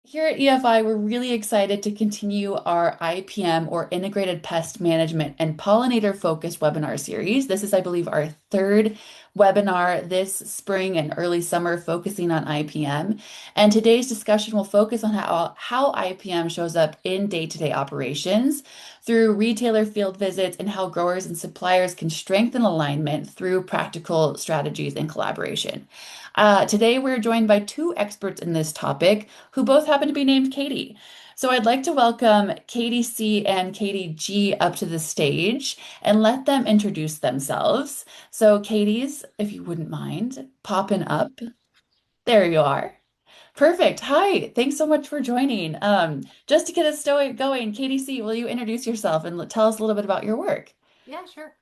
Here at EFI, we're really excited to continue our IPM or Integrated Pest Management and Pollinator Focused webinar series. This is, I believe, our third webinar this spring and early summer focusing on IPM. And today's discussion will focus on how IPM shows up in day-to-day operations through retailer field visits and how growers and suppliers can strengthen alignment through practical strategies and collaboration. Today, we're joined by two experts in this topic who both happen to be named Katie. So I'd like to welcome Katie C and Katie G up to the stage and let them introduce themselves. So Katie's, if you wouldn't mind, popping up. There you are. Perfect. Hi. Thanks so much for joining. Just to get us going, Katie C, will you introduce yourself and tell us a little bit about your work? Yeah, sure.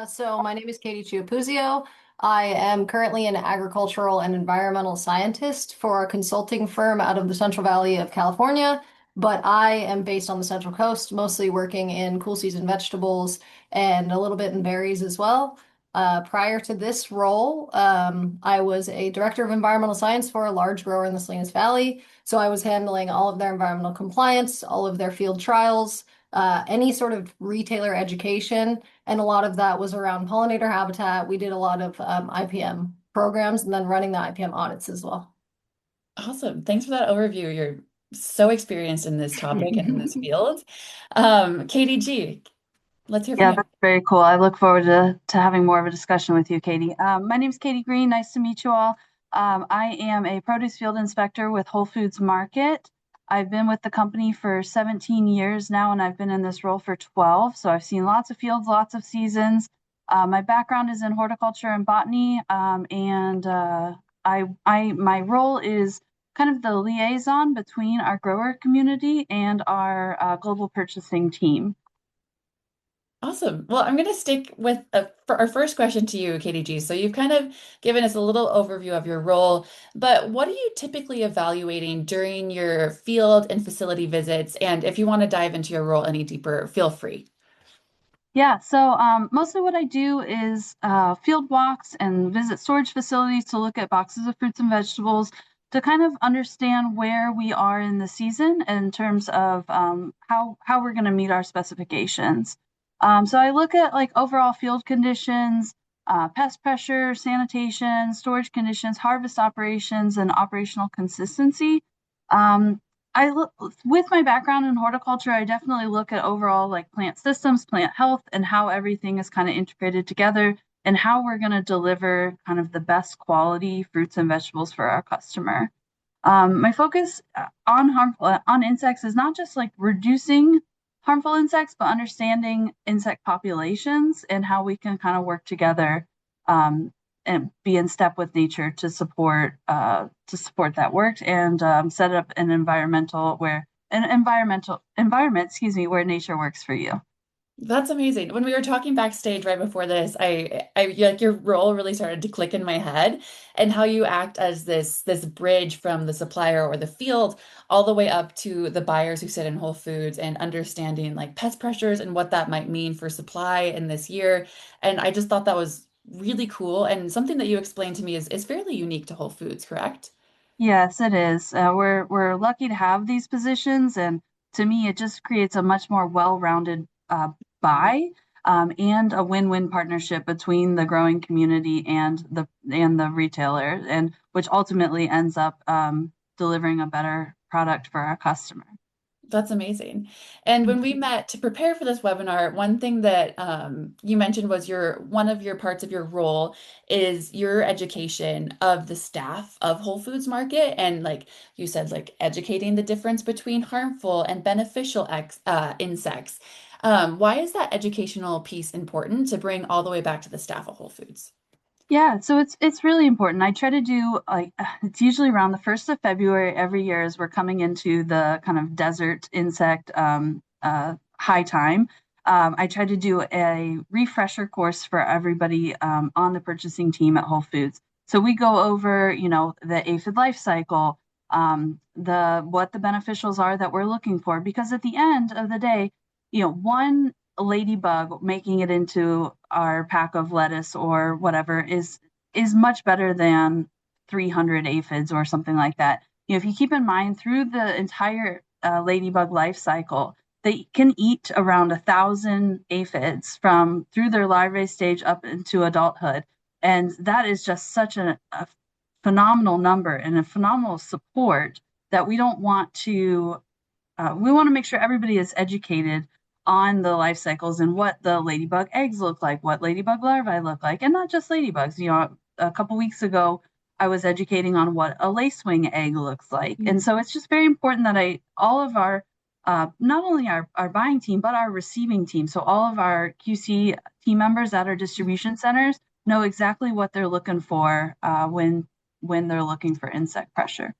So my name is Katie Chiapuzio. I am currently an agricultural and environmental scientist for a consulting firm out of the Central Valley of California, but I am based on the Central Coast, mostly working in cool season vegetables and a little bit in berries as well. Prior to this role, I was a director of environmental science for a large grower in the Salinas Valley. So I was handling all of their environmental compliance, all of their field trials, any sort of retailer education, and a lot of that was around pollinator habitat. We did a lot of IPM programs and then running the IPM audits as well. Awesome. Thanks for that overview. You're so experienced in this topic and in this field. Katie G, let's hear from Yeah, you. that's very cool. I look forward to having more of a discussion with you, Katie. My name is Katy Green. Nice to meet you all. I am a produce field inspector with Whole Foods Market. I've been with the company for 17 years now, and I've been in this role for 12. So I've seen lots of fields, lots of seasons. My background is in horticulture and botany, my role is kind of the liaison between our grower community and our global purchasing team. Awesome. Well, I'm going to stick with for our first question to you, Katie G. So you've kind of given us a little overview of your role, but what are you typically evaluating during your field and facility visits? And if you want to dive into your role any deeper, feel free. Yeah, so mostly what I do is field walks and visit storage facilities to look at boxes of fruits and vegetables to kind of understand where we are in the season in terms of how we're going to meet our specifications. So I look at like overall field conditions, pest pressure, sanitation, storage conditions, harvest operations, and operational consistency. Um, I look with my background in horticulture, I definitely look at overall like plant systems, plant health, and how everything is kind of integrated together and how we're going to deliver kind of the best quality fruits and vegetables for our customer. My focus on insects is not just like reducing harmful insects, but understanding insect populations and how we can kind of work together um, and be in step with nature to support that work and set up an environmental environment, excuse me, where nature works for you. That's amazing. When we were talking backstage right before this, I like your role really started to click in my head and how you act as this bridge from the supplier or the field all the way up to the buyers who sit in Whole Foods and understanding like pest pressures and what that might mean for supply in this year. And I just thought that was really cool and something that you explained to me is fairly unique to Whole Foods, correct? Yes, it is. We're lucky to have these positions, and to me, it just creates a much more well-rounded buy and a win-win partnership between the growing community and the retailer, and which ultimately ends up delivering a better product for our customer. That's amazing. And when we met to prepare for this webinar, one thing that you mentioned was one of your parts of your role is your education of the staff of Whole Foods Market, and like you said, like educating the difference between harmful and beneficial insects. Why is that educational piece important to bring all the way back to the staff of Whole Foods? Yeah, so it's really important. I try to do like it's usually around the 1st of February every year as we're coming into the kind of desert insect high time. I try to do a refresher course for everybody on the purchasing team at Whole Foods. So we go over, the aphid life cycle, the what the beneficials are that we're looking for, because at the end of the day, one ladybug making it into our pack of lettuce or whatever is much better than 300 aphids or something like that. if you keep in mind through the entire ladybug life cycle, they can eat around 1,000 aphids from through their larvae stage up into adulthood. And that is just such a phenomenal number and a phenomenal support that we want to make sure everybody is educated on the life cycles and what the ladybug eggs look like, what ladybug larvae look like, and not just ladybugs. A couple weeks ago, I was educating on what a lacewing egg looks like. And so it's just very important that all of our, not only our buying team, but our receiving team, so all of our QC team members at our distribution centers know exactly what they're looking for when they're looking for insect pressure.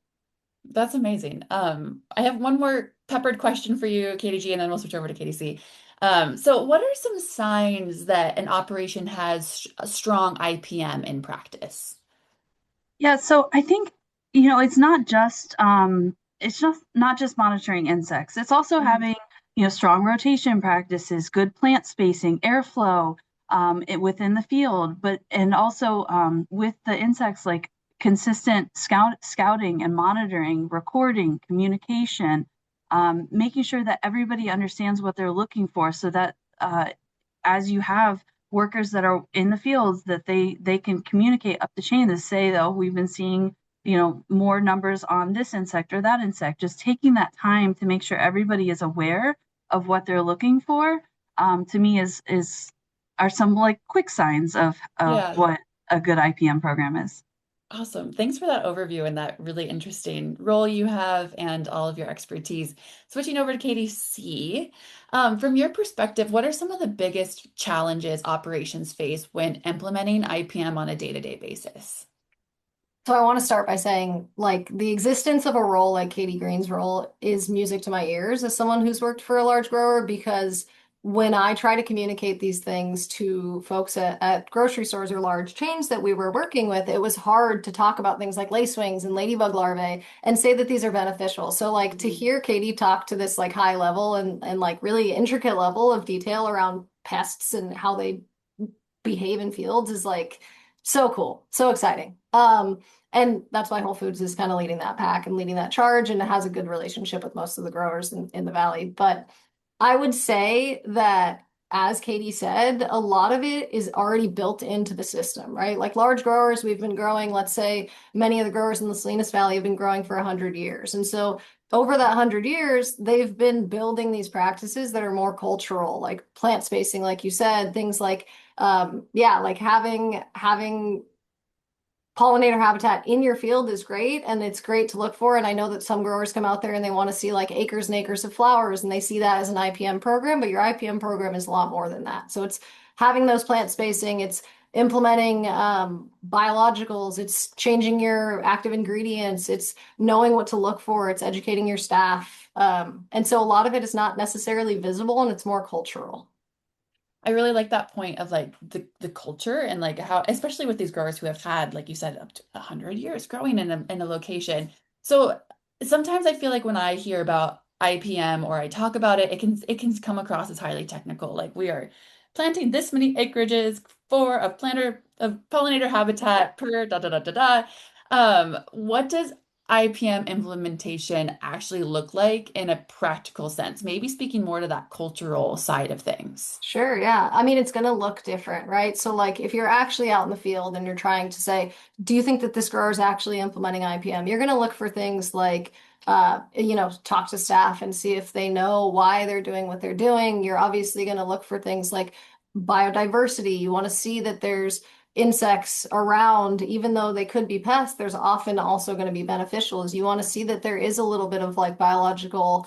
That's amazing. I have one more peppered question for you, Katie G, and then we'll switch over to Katie C. So what are some signs that an operation has a strong IPM in practice? Yeah, so I think, it's just not just monitoring insects. It's also Mhm. having, strong rotation practices, good plant spacing, airflow, within the field, and also with the insects, like consistent scouting and monitoring, recording, communication, making sure that everybody understands what they're looking for, so that as you have workers that are in the fields, that they can communicate up the chain to say, though, we've been seeing, more numbers on this insect or that insect. Just taking that time to make sure everybody is aware of what they're looking for, to me is are some like quick signs of Yeah. what a good IPM program is. Awesome. Thanks for that overview and that really interesting role you have and all of your expertise. Switching over to Katie C. From your perspective, what are some of the biggest challenges operations face when implementing IPM on a day-to-day basis? So I want to start by saying, like, the existence of a role like Katy Green's role is music to my ears as someone who's worked for a large grower, because when I try to communicate these things to folks at grocery stores or large chains that we were working with, it was hard to talk about things like lacewings and ladybug larvae and say that these are beneficial. So like to Mhm. hear Katie talk to this like high level and like really intricate level of detail around pests and how they behave in fields is like so cool, so exciting. And that's why Whole Foods is kind of leading that pack and leading that charge, and it has a good relationship with most of the growers in the valley. But I would say that, as Katie said, a lot of it is already built into the system, right? Like large growers, we've been growing, let's say many of the growers in the Salinas Valley have been growing for 100 years. And so over that 100 years, they've been building these practices that are more cultural, like plant spacing, like you said, things like yeah, like having pollinator habitat in your field is great, and it's great to look for. And I know that some growers come out there and they want to see like acres and acres of flowers, and they see that as an IPM program, but your IPM program is a lot more than that. So it's having those plant spacing, it's implementing biologicals, it's changing your active ingredients, it's knowing what to look for, it's educating your staff. And so a lot of it is not necessarily visible and it's more cultural. I really like that point of like the culture and like how, especially with these growers who have had, like you said, up to 100 years growing in a location. So sometimes I feel like when I hear about IPM or I talk about it, it can come across as highly technical. Like we are planting this many acreages for a planter of pollinator habitat per da da da da da. What does IPM implementation actually look like in a practical sense? Maybe speaking more to that cultural side of things. Sure, yeah. I mean, it's going to look different, right? So, like, if you're actually out in the field and you're trying to say, do you think that this grower is actually implementing IPM? You're going to look for things like, talk to staff and see if they know why they're doing what they're doing. You're obviously going to look for things like biodiversity. You want to see that there's insects around, even though they could be pests, there's often also going to be beneficials. You want to see that there is a little bit of like biological,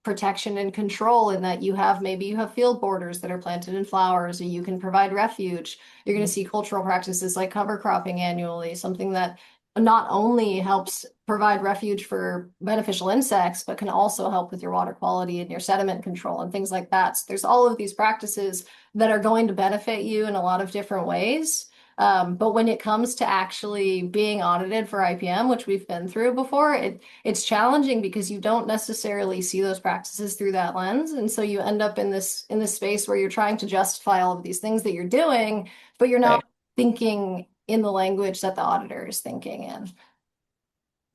protection and control, in that maybe you have field borders that are planted in flowers, or you can provide refuge. You're going to see cultural practices like cover cropping annually, something that not only helps provide refuge for beneficial insects, but can also help with your water quality and your sediment control and things like that. So there's all of these practices that are going to benefit you in a lot of different ways. But when it comes to actually being audited for IPM, which we've been through before, it's challenging because you don't necessarily see those practices through that lens. And so you end up in this space where you're trying to justify all of these things that you're doing, but you're not Right. thinking in the language that the auditor is thinking in.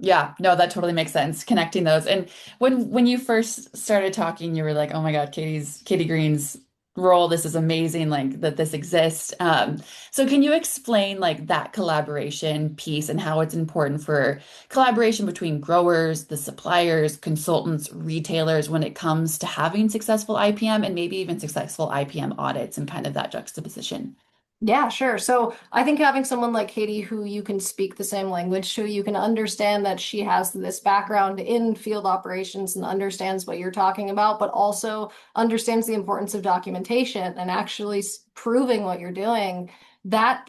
Yeah, no, that totally makes sense. Connecting those. And when you first started talking, you were like, "Oh my God, Katy Green's role. This is amazing, like that this exists." So can you explain like that collaboration piece and how it's important for collaboration between growers, the suppliers, consultants, retailers when it comes to having successful IPM and maybe even successful IPM audits and kind of that juxtaposition? Yeah, sure. So I think having someone like Katie who you can speak the same language to, you can understand that she has this background in field operations and understands what you're talking about, but also understands the importance of documentation and actually proving what you're doing. That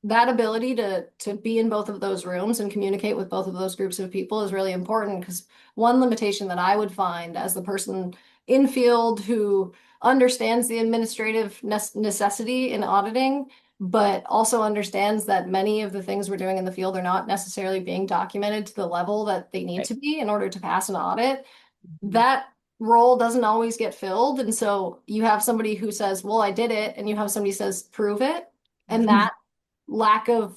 ability to be in both of those rooms and communicate with both of those groups of people is really important because one limitation that I would find as the person in field who understands the administrative necessity in auditing, but also understands that many of the things we're doing in the field are not necessarily being documented to the level that they need Right. to be in order to pass an audit. That role doesn't always get filled. And so you have somebody who says, well, I did it, and you have somebody who says, prove it. And that lack of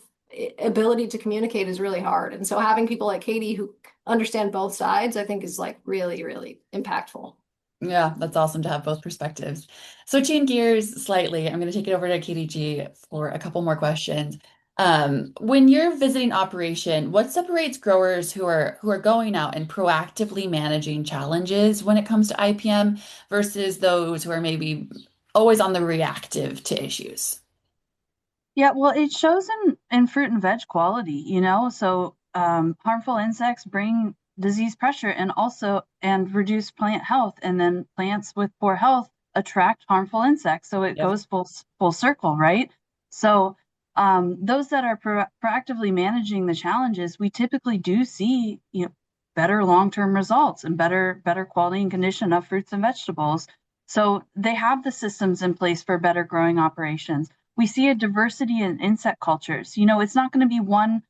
ability to communicate is really hard. And so having people like Katie who understand both sides, I think is like really, really impactful. Yeah, that's awesome to have both perspectives. Switching gears slightly, I'm going to take it over to Katie G for a couple more questions. When you're visiting operation, what separates growers who are going out and proactively managing challenges when it comes to IPM versus those who are maybe always on the reactive to issues? Yeah, well, it shows in fruit and veg quality, So harmful insects bring disease pressure and reduce plant health, and then plants with poor health attract harmful insects. So it Yep. goes full circle, right? So those that are proactively managing the challenges, we typically do see, better long-term results and better quality and condition of fruits and vegetables. So they have the systems in place for better growing operations. We see a diversity in insect cultures. It's not going to be one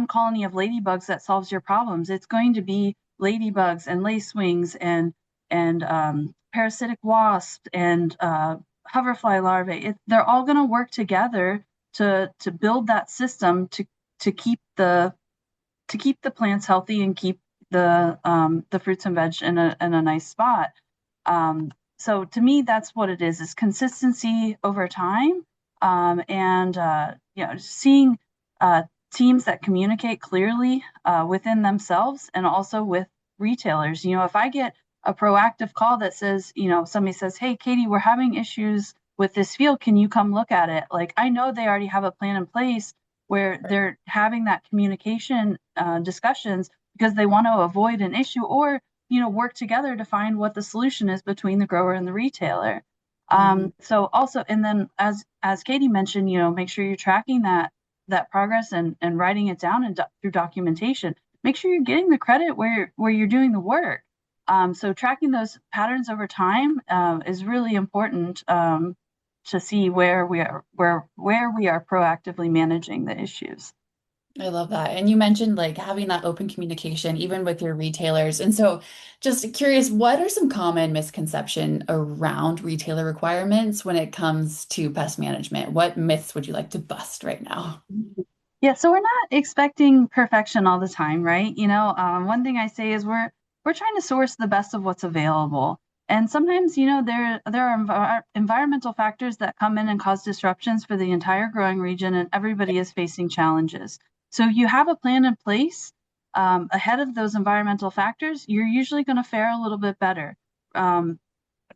colony of ladybugs that solves your problems. It's going to be ladybugs and lacewings and parasitic wasps and hoverfly larvae. They're all going to work together to build that system to keep the plants healthy and keep the fruits and veg in a nice spot. So to me, that's what it is consistency over time, and seeing teams that communicate clearly within themselves and also with retailers. If I get a proactive call that says, somebody says, "Hey, Katie, we're having issues with this field. Can you come look at it?" Like, I know they already have a plan in place where they're having that communication discussions because they want to avoid an issue or work together to find what the solution is between the grower and the retailer. Mhm. So also, and then as Katie mentioned, make sure you're tracking that progress and writing it down and through documentation. Make sure you're getting the credit where you're doing the work. So tracking those patterns over time is really important to see where we are proactively managing the issues. I love that. And you mentioned like having that open communication even with your retailers. And so just curious, what are some common misconception around retailer requirements when it comes to pest management? What myths would you like to bust right now? Yeah, so we're not expecting perfection all the time, right? One thing I say is we're trying to source the best of what's available. And sometimes, there are environmental factors that come in and cause disruptions for the entire growing region, and everybody is facing challenges. So you have a plan in place ahead of those environmental factors, you're usually going to fare a little bit better. Um,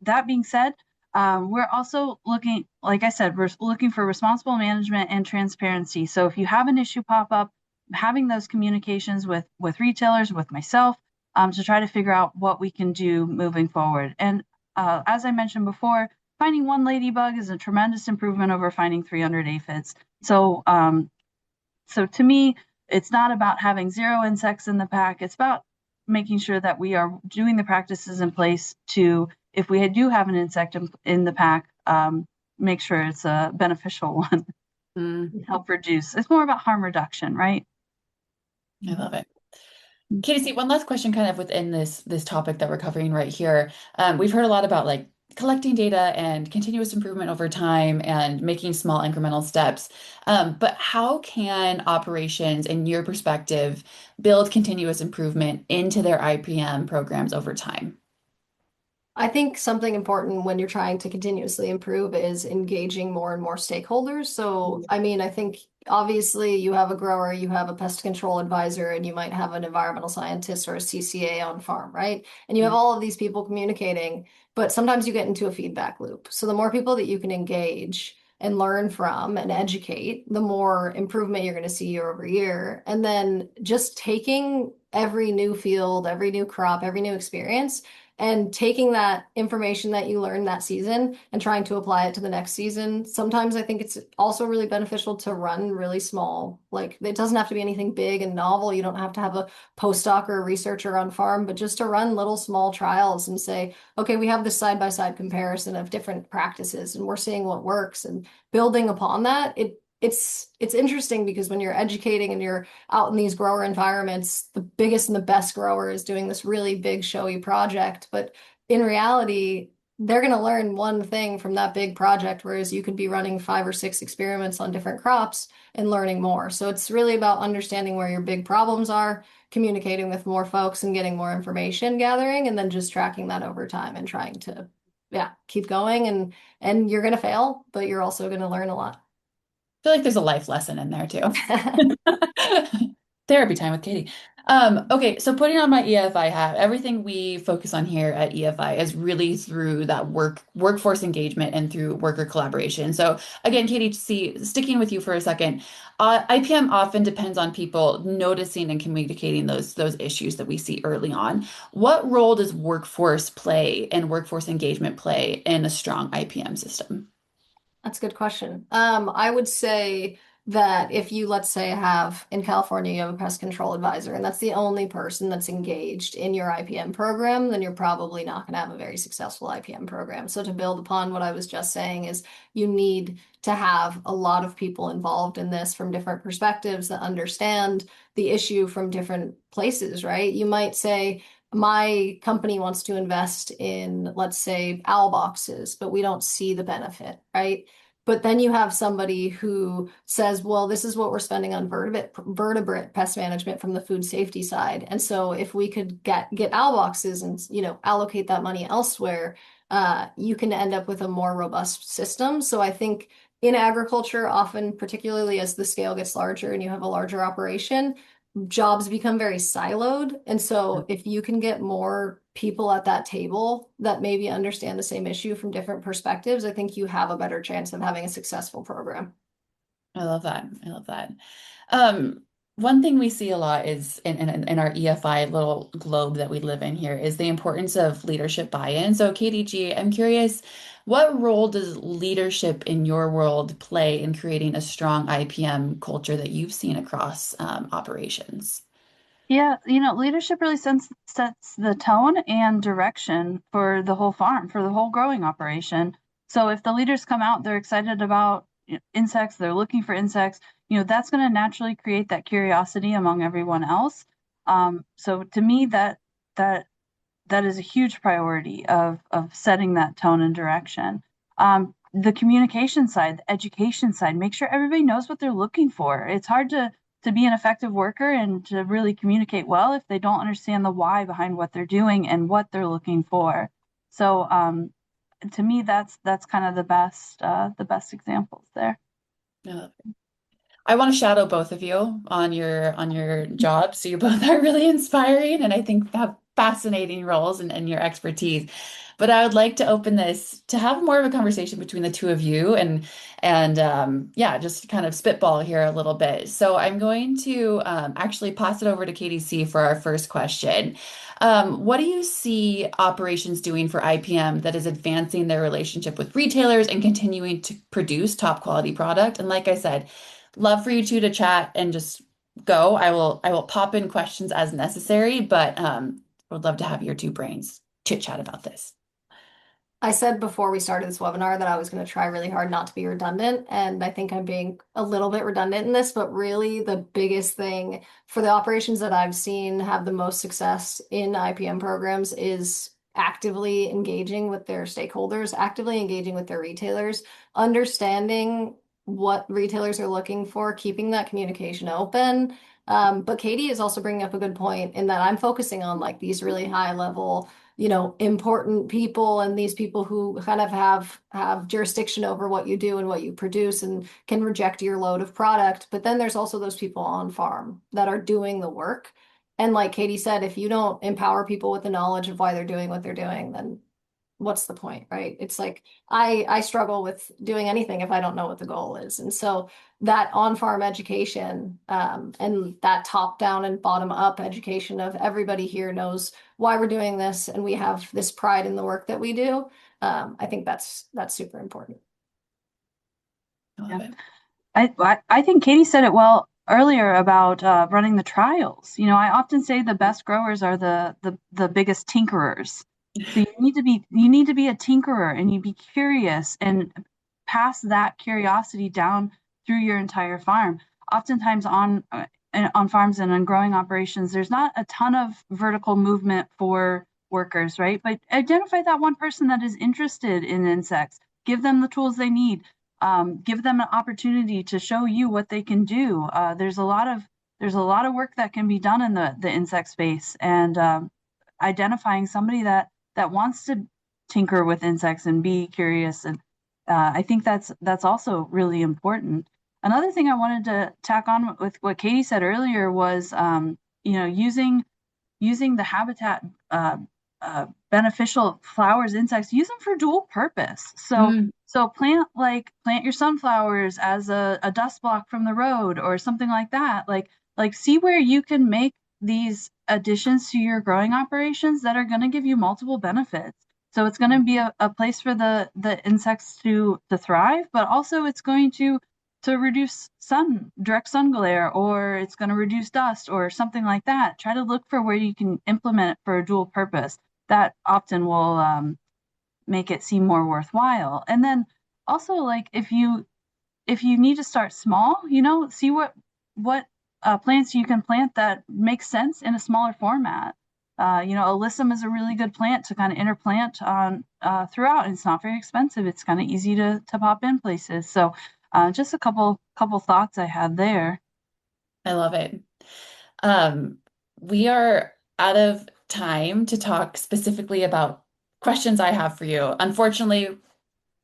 that being said, we're also looking, like I said, we're looking for responsible management and transparency. So if you have an issue pop up, having those communications with retailers, with myself, to try to figure out what we can do moving forward. And as I mentioned before, finding one ladybug is a tremendous improvement over finding 300 aphids. So to me, it's not about having zero insects in the pack. It's about making sure that we are doing the practices in place to, if we do have an insect in the pack, make sure it's a beneficial one. Mm, Help reduce. It's more about harm reduction, right? I love it. Katie, see, one last question kind of within this topic that we're covering right here. We've heard a lot about like collecting data and continuous improvement over time and making small incremental steps. But how can operations, in your perspective, build continuous improvement into their IPM programs over time? I think something important when you're trying to continuously improve is engaging more and more stakeholders. So, I mean, I think obviously you have a grower, you have a pest control advisor, and you might have an environmental scientist or a CCA on farm, right? And you have all of these people communicating, but sometimes you get into a feedback loop. So, the more people that you can engage and learn from and educate, the more improvement you're going to see year over year. And then just taking every new field, every new crop, every new experience and taking that information that you learned that season and trying to apply it to the next season. Sometimes I think it's also really beneficial to run really small. Like it doesn't have to be anything big and novel. You don't have to have a postdoc or a researcher on farm, but just to run little small trials and say, okay, we have this side by side comparison of different practices and we're seeing what works and building upon that. It's interesting because when you're educating and you're out in these grower environments, the biggest and the best grower is doing this really big showy project. But in reality, they're going to learn one thing from that big project, whereas you could be running 5 or 6 experiments on different crops and learning more. So it's really about understanding where your big problems are, communicating with more folks and getting more information gathering, and then just tracking that over time and trying to, yeah, keep going. And you're going to fail, but you're also going to learn a lot. Feel like there's a life lesson in there too. Therapy time with Katie. Okay, so putting on my EFI hat, everything we focus on here at EFI is really through that workforce engagement and through worker collaboration. So again, Katie, sticking with you for a second, IPM often depends on people noticing and communicating those issues that we see early on. What role does workforce play and workforce engagement play in a strong IPM system? That's a good question. I would say that if you, let's say, have in California, you have a pest control advisor, and that's the only person that's engaged in your IPM program, then you're probably not going to have a very successful IPM program. So to build upon what I was just saying is you need to have a lot of people involved in this from different perspectives that understand the issue from different places, right? You might say, my company wants to invest in, let's say, owl boxes, but we don't see the benefit, right? But then you have somebody who says, well, this is what we're spending on vertebrate pest management from the food safety side. And so if we could get owl boxes and, allocate that money elsewhere, you can end up with a more robust system. So I think in agriculture, often, particularly as the scale gets larger and you have a larger operation, jobs become very siloed. And so if you can get more people at that table that maybe understand the same issue from different perspectives, I think you have a better chance of having a successful program. I love that. I love that. Um, One thing we see a lot is in our EFI little globe that we live in here is the importance of leadership buy-in. So, Katie G, I'm curious, what role does leadership in your world play in creating a strong IPM culture that you've seen across operations? Yeah, leadership really sets the tone and direction for the whole farm, for the whole growing operation. So if the leaders come out, they're excited about insects, they're looking for insects, that's going to naturally create that curiosity among everyone else. So to me, that that is a huge priority of setting that tone and direction. The communication side, the education side, make sure everybody knows what they're looking for. It's hard to be an effective worker and to really communicate well if they don't understand the why behind what they're doing and what they're looking for. So to me, that's kind of the best examples there. Yeah. I want to shadow both of you on your jobs. So you both are really inspiring and I think have fascinating roles and your expertise. But I would like to open this to have more of a conversation between the two of you and yeah, just kind of spitball here a little bit. So I'm going to actually pass it over to Katie C for our first question. What do you see operations doing for IPM that is advancing their relationship with retailers and continuing to produce top quality product? And like I said, love for you two to chat and just go. I will pop in questions as necessary, but would love to have your two brains chit chat about this. I said before we started this webinar that I was going to try really hard not to be redundant, and I think I'm being a little bit redundant in this, but really the biggest thing for the operations that I've seen have the most success in IPM programs is actively engaging with their stakeholders, actively engaging with their retailers, understanding what retailers are looking for, keeping that communication open. But Katie is also bringing up a good point in that I'm focusing on like these really high level, important people and these people who kind of have jurisdiction over what you do and what you produce and can reject your load of product. But then there's also those people on farm that are doing the work. And like Katie said, if you don't empower people with the knowledge of why they're doing what they're doing, then what's the point, right? It's like I struggle with doing anything if I don't know what the goal is. And so that on-farm education and that top-down and bottom-up education of everybody here knows why we're doing this and we have this pride in the work that we do. I think that's super important. I love Yeah. it. I think Katie said it well earlier about running the trials. I often say the best growers are the biggest tinkerers. So you need to be a tinkerer and you be curious and pass that curiosity down through your entire farm. Oftentimes on farms and on growing operations, there's not a ton of vertical movement for workers, right? But identify that one person that is interested in insects. Give them the tools they need. Give them an opportunity to show you what they can do. There's a lot of work that can be done in the insect space, and identifying somebody that wants to tinker with insects and be curious, and I think that's also really important. Another thing I wanted to tack on with what Katie said earlier was, using the habitat beneficial flowers, insects, use them for dual purpose. So Mm, so plant your sunflowers as a dust block from the road or something like that. Like see where you can make these additions to your growing operations that are going to give you multiple benefits. So it's going to be a place for the insects to thrive, but also it's going to reduce direct sun glare, or it's going to reduce dust or something like that. Try to look for where you can implement it for a dual purpose. That often will make it seem more worthwhile. And then also, like, if you need to start small, see what plants you can plant that makes sense in a smaller format. Alyssum is a really good plant to kind of interplant on throughout. It's not very expensive. It's kind of easy to pop in places. So just a couple thoughts I had there. I love it. Um, we are out of time to talk specifically about questions I have for you. Unfortunately,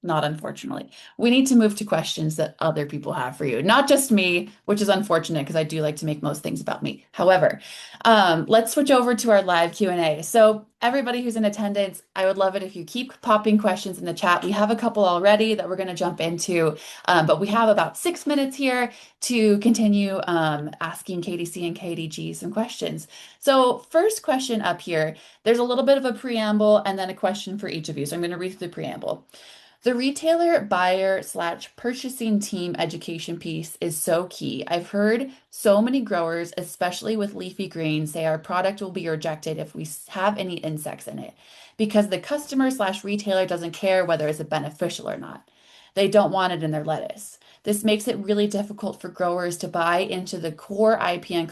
not unfortunately. We need to move to questions that other people have for you, not just me, which is unfortunate because I do like to make most things about me. However, let's switch over to our live Q&A. So everybody who's in attendance, I would love it if you keep popping questions in the chat. We have a couple already that we're going to jump into, but we have about 6 minutes here to continue asking Katie C and Katie G some questions. So first question up here, there's a little bit of a preamble and then a question for each of you. So I'm going to read through the preamble. The retailer buyer slash purchasing team education piece is so key. I've heard so many growers, especially with leafy greens, say our product will be rejected if we have any insects in it because the customer slash retailer doesn't care whether it's beneficial or not. They don't want it in their lettuce. This makes it really difficult for growers to buy into the core IPM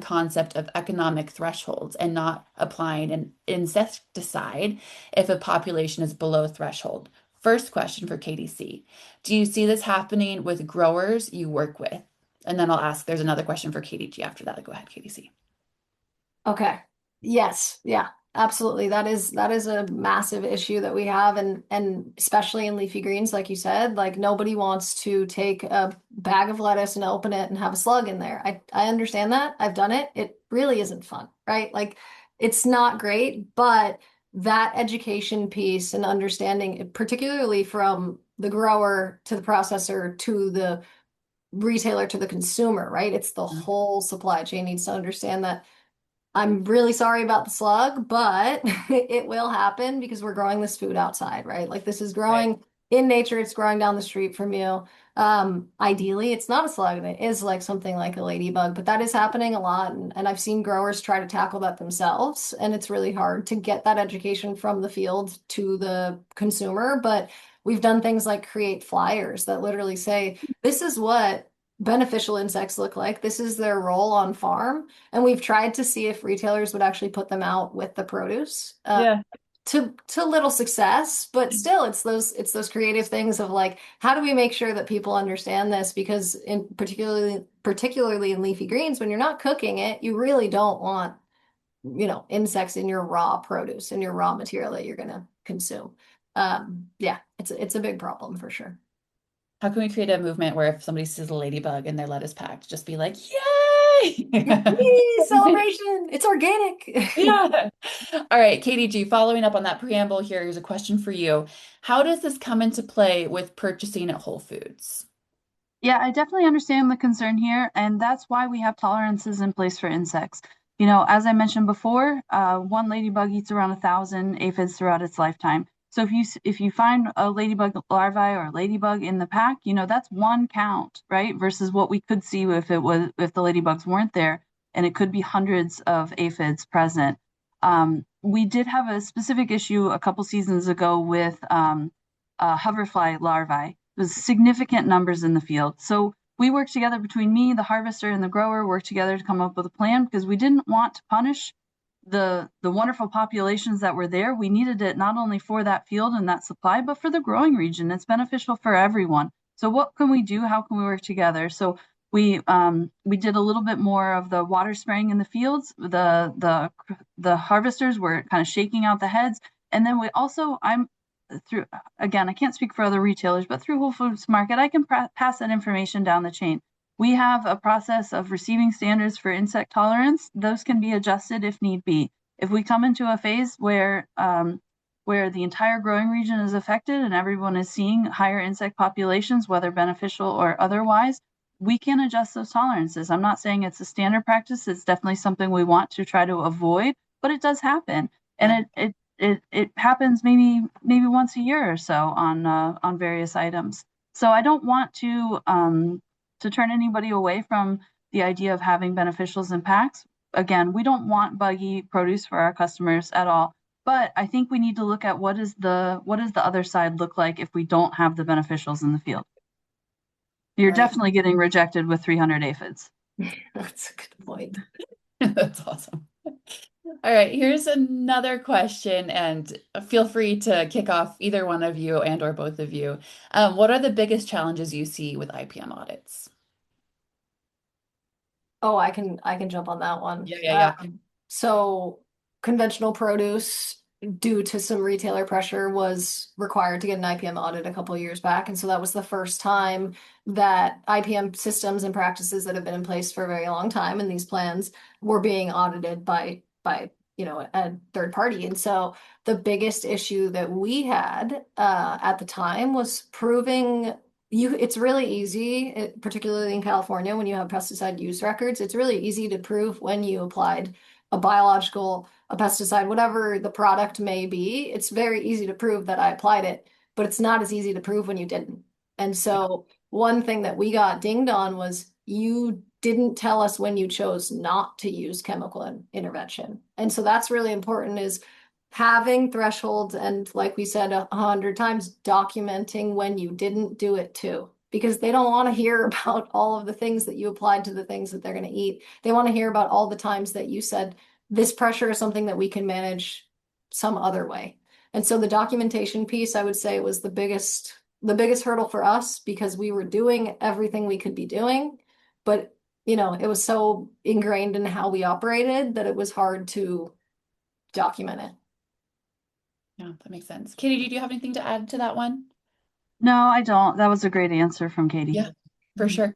concept of economic thresholds and not applying an insecticide if a population is below threshold. First question for Katie C. Do you see this happening with growers you work with? And then I'll ask, there's another question for Katie G after that. Go ahead, Katie C. Okay. Yes. Yeah. Absolutely. That is a massive issue that we have and especially in leafy greens, like you said, like nobody wants to take a bag of lettuce and open it and have a slug in there. I understand that. I've done it. It really isn't fun, right? Like it's not great, but that education piece and understanding, particularly from the grower to the processor to the retailer to the consumer, right? It's the whole supply chain needs to understand that I'm really sorry about the slug, but it will happen because we're growing this food outside, right? Like this is Right. growing in nature, it's growing down the street from you. Ideally, it's not a slug and it is like something like a ladybug, but that is happening a lot. And I've seen growers try to tackle that themselves, and it's really hard to get that education from the field to the consumer. But we've done things like create flyers that literally say, this is what beneficial insects look like. This is their role on farm. And we've tried to see if retailers would actually put them out with the produce. Yeah. To little success, but still it's those creative things of like, how do we make sure that people understand this? Because in particularly in leafy greens, when you're not cooking it, you really don't want, insects in your raw produce, in your raw material that you're gonna consume. Yeah, it's a big problem for sure. How can we create a movement where if somebody sees a ladybug in their lettuce packed, just be like, yay! Yippee! Celebration! It's organic. Yeah. All right, Katie G, following up on that preamble here, here's a question for you. How does this come into play with purchasing at Whole Foods? Yeah, I definitely understand the concern here, and that's why we have tolerances in place for insects. You know, as I mentioned before, one ladybug eats around 1,000 aphids throughout its lifetime. So if you find a ladybug larvae or a ladybug in the pack, you know that's one count, right? Versus what we could see if the ladybugs weren't there, and it could be hundreds of aphids present. We did have a specific issue a couple seasons ago with hoverfly larvae. There's significant numbers in the field. So we worked together between me, the harvester, and the grower, worked together to come up with a plan because we didn't want to punish the wonderful populations that were there. We needed it not only for that field and that supply, but for the growing region. It's beneficial for everyone. So what can we do? How can we work together? So we did a little bit more of the water spraying in the fields. The harvesters were kind of shaking out the heads, and then we also I'm through again, I can't speak for other retailers, but through Whole Foods Market, I can pass that information down the chain. We have a process of receiving standards for insect tolerance. Those can be adjusted if need be. If we come into a phase where the entire growing region is affected and everyone is seeing higher insect populations, whether beneficial or otherwise, we can adjust those tolerances. I'm not saying it's a standard practice. It's definitely something we want to try to avoid, but it does happen. Yeah. And it happens maybe once a year or so on various items. So I don't want to turn anybody away from the idea of having beneficials and packs. Again, we don't want buggy produce for our customers at all. But I think we need to look at what does the other side look like if we don't have the beneficials in the field. You're Right. definitely getting rejected with 300 aphids. That's a good point. That's awesome. All right, here's another question, and feel free to kick off either one of you and or both of you. What are the biggest challenges you see with IPM audits? Oh, I can jump on that one. Yeah, yeah, yeah. So conventional produce, due to some retailer pressure, was required to get an IPM audit a couple of years back. And so that was the first time that IPM systems and practices that have been in place for a very long time and these plans were being audited by a third party. And so the biggest issue that we had at the time was proving it's really easy, particularly in California, when you have pesticide use records, it's really easy to prove when you applied a biological, a pesticide, whatever the product may be. It's very easy to prove that I applied it, but it's not as easy to prove when you didn't. And so one thing that we got dinged on was you didn't tell us when you chose not to use chemical intervention. And so that's really important is having thresholds and, like we said 100 times, documenting when you didn't do it too, because they don't want to hear about all of the things that you applied to the things that they're going to eat. They want to hear about all the times that you said this pressure is something that we can manage some other way. And so the documentation piece, I would say, was the biggest hurdle for us because we were doing everything we could be doing, but it was so ingrained in how we operated that it was hard to document it. Yeah, that makes sense. Katie, did you have anything to add to that one? No, I don't. That was a great answer from Katie. Yeah, for sure.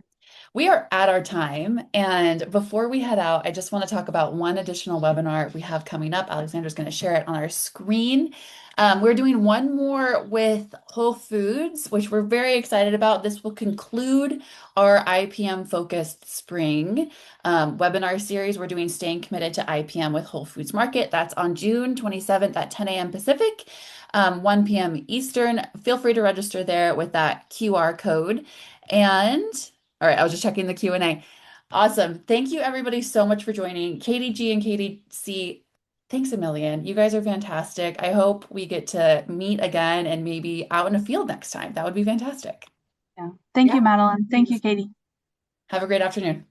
We are at our time. And before we head out, I just want to talk about one additional webinar we have coming up. Alexandra's going to share it on our screen. We're doing one more with Whole Foods, which we're very excited about. This will conclude our IPM focused spring webinar series. We're doing Staying Committed to IPM with Whole Foods Market. That's on June 27th at 10 a.m. Pacific, 1 p.m. Eastern. Feel free to register there with that QR code. And all right, I was just checking the Q&A. Awesome. Thank you everybody so much for joining. Katie G and Katie C, thanks a million. You guys are fantastic. I hope we get to meet again and maybe out in a field next time. That would be fantastic. Yeah. Thank Yeah. you, Madeline. Thank you, Katie. Have a great afternoon.